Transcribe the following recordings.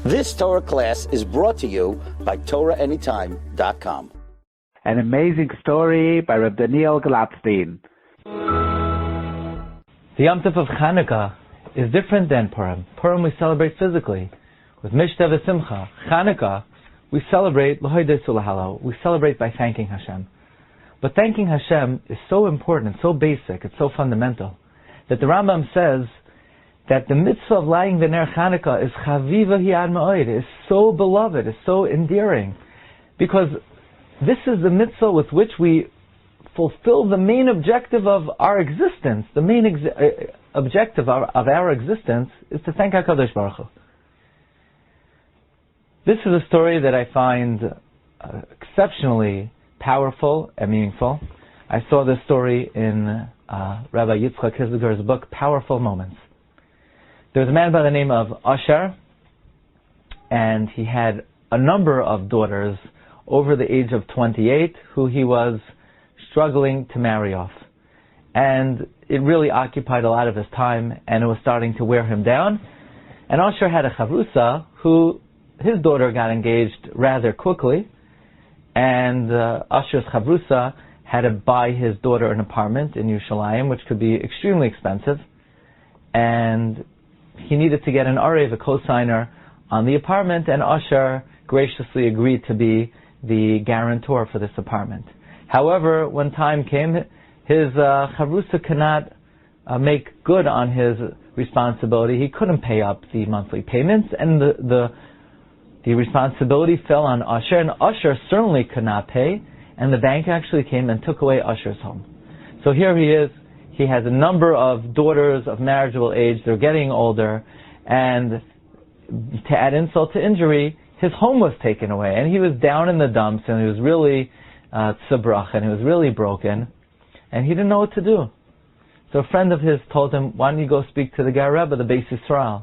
This Torah class is brought to you by TorahAnytime.com. An amazing story by Rabbi Glatstein. The Yom Tov of Chanukah is different than Purim. Purim we celebrate physically with Mishta v'Simcha. Chanukah we celebrate l'hodes u'lahalo. We celebrate by thanking Hashem. But thanking Hashem is so important, it's so basic, it's so fundamental that the Rambam says that the mitzvah of lighting the Ner Chanukah is chaviva hi'ad ma'od, is so beloved, is so endearing, because this is the mitzvah with which we fulfill the main objective of our existence. The main objective of our existence is to thank HaKadosh Baruch Hu. This is a story that I find exceptionally powerful and meaningful. I saw this story in Rabbi Yitzchak Hizger's book, Powerful Moments. There was a man by the name of Asher, and he had a number of daughters over the age of 28 who he was struggling to marry off. And it really occupied a lot of his time, and it was starting to wear him down. And Asher had a chavrusa who, his daughter got engaged rather quickly, and Asher's chavrusa had to buy his daughter an apartment in Yerushalayim, which could be extremely expensive, and he needed to get an arev, a co-signer, on the apartment, and Asher graciously agreed to be the guarantor for this apartment. However, when time came, his chavrusa cannot make good on his responsibility. He couldn't pay up the monthly payments, and the responsibility fell on Asher, and Asher certainly could not pay, and the bank actually came and took away Asher's home. So here he is. He has a number of daughters of marriageable age. They're getting older, and to add insult to injury, his home was taken away, and he was down in the dumps, and he was really tzabrach, and he was really broken, and he didn't know what to do. So a friend of his told him, "Why don't you go speak to the Ger Rebbe, the Beis Yisrael?"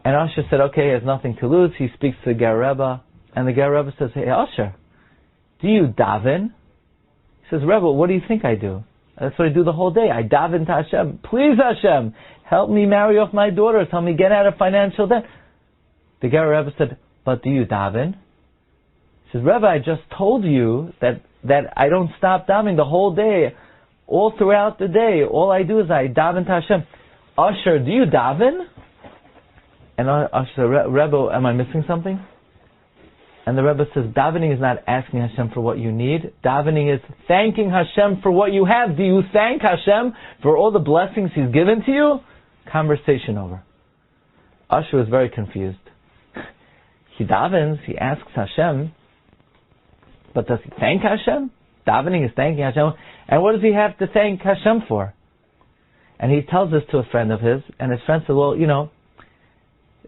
And Asher said, "Okay, he has nothing to lose." He speaks to the Ger Rebbe, and the Ger Rebbe says, "Hey, Asher, do you daven?" He says, "Rebbe, what do you think I do? That's what I do the whole day. I daven to Hashem. Please, Hashem, help me marry off my daughters. Help me get out of financial debt." The Ger Rebbe said, "But do you daven?" He says, "Rebbe, I just told you that I don't stop davening the whole day. All throughout the day, all I do is I daven to Hashem." "Asher, do you daven?" And Asher said, "Rebbe, am I missing something?" And the Rebbe says, davening is not asking Hashem for what you need. Davening is thanking Hashem for what you have. Do you thank Hashem for all the blessings He's given to you? Conversation over. Asher was very confused. He davens, he asks Hashem, but does he thank Hashem? Davening is thanking Hashem. And what does he have to thank Hashem for? And he tells this to a friend of his, and his friend said, "Well,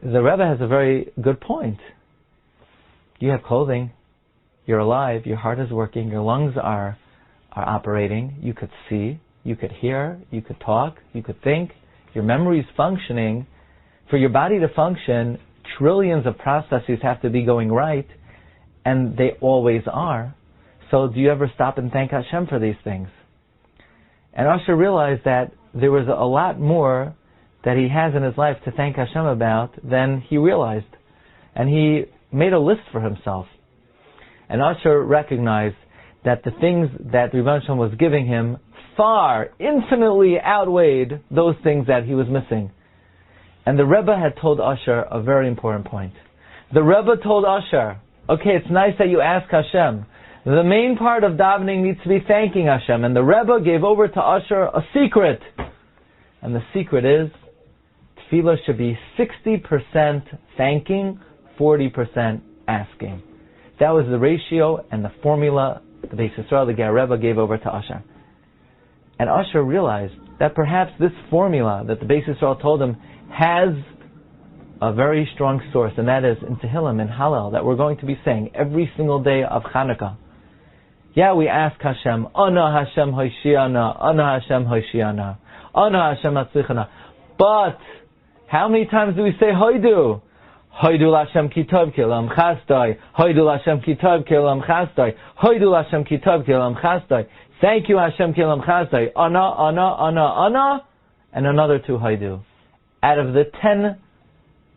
the Rebbe has a very good point. You have clothing, you're alive, your heart is working, your lungs are operating, you could see, you could hear, you could talk, you could think, your memory is functioning. For your body to function, trillions of processes have to be going right, and they always are. So do you ever stop and thank Hashem for these things?" And Asher realized that there was a lot more that he has in his life to thank Hashem about than he realized. And he made a list for himself. And Asher recognized that the things that Rebbe Shalom was giving him far, infinitely outweighed those things that he was missing. And the Rebbe had told Asher a very important point. The Rebbe told Asher, "Okay, it's nice that you ask Hashem. The main part of davening needs to be thanking Hashem." And the Rebbe gave over to Asher a secret. And the secret is, tefillah should be 60% thanking, 40% asking. That was the ratio and the formula the Beis Yisrael, the Ger Rebbe, gave over to Asher. And Asher realized that perhaps this formula that the Beis Yisrael told him has a very strong source, and that is in Tehillim and Hallel that we're going to be saying every single day of Chanukah. Yeah, we ask Hashem, "Ana Hashem Hoshiana, Ana Hashem Hoshiana, Ana Hashem Atzlichana." But how many times do we say Hoidu? Hoidu Lashem Kitov Kilam Chastai. Hoidu Lashem Kitov Kilam Chastai. Hoidu Lashem Kitov Kilam Chastai. Thank you Hashem Kilam Chastai. Ana, Ana, Ana, Ana, and another two Hoidu. Out of the 10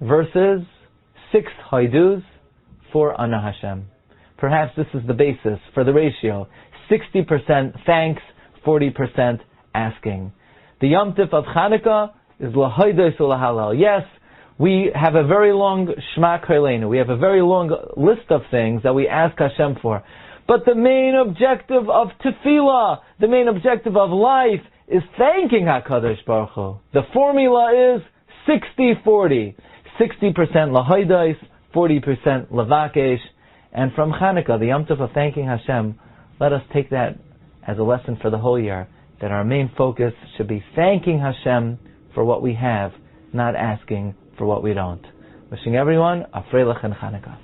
verses, 6 haidus, 4 Ana Hashem. Perhaps this is the basis for the ratio. 60% thanks, 40% asking. The Yom Tif of Chanukah is l'haidus u'lahalal. Yes, we have a very long Shema Koleinu. We have a very long list of things that we ask Hashem for. But the main objective of tefillah, the main objective of life, is thanking HaKadosh Baruch Hu. The formula is 60-40. 60% l'haidus, 40% levakesh. And from Chanukah, the Yom Tov of thanking Hashem, let us take that as a lesson for the whole year, that our main focus should be thanking Hashem for what we have, not asking for what we don't. Wishing everyone a freilich and Chanukah.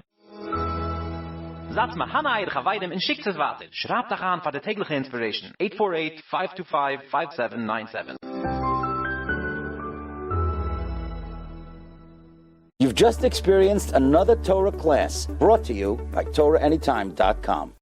Satz ma Hana Eir Chavaydem in schickt es weiter. Schreibt doch an für die tägliche Inspiration. 848-525-5797. You've just experienced another Torah class brought to you by TorahAnytime.com.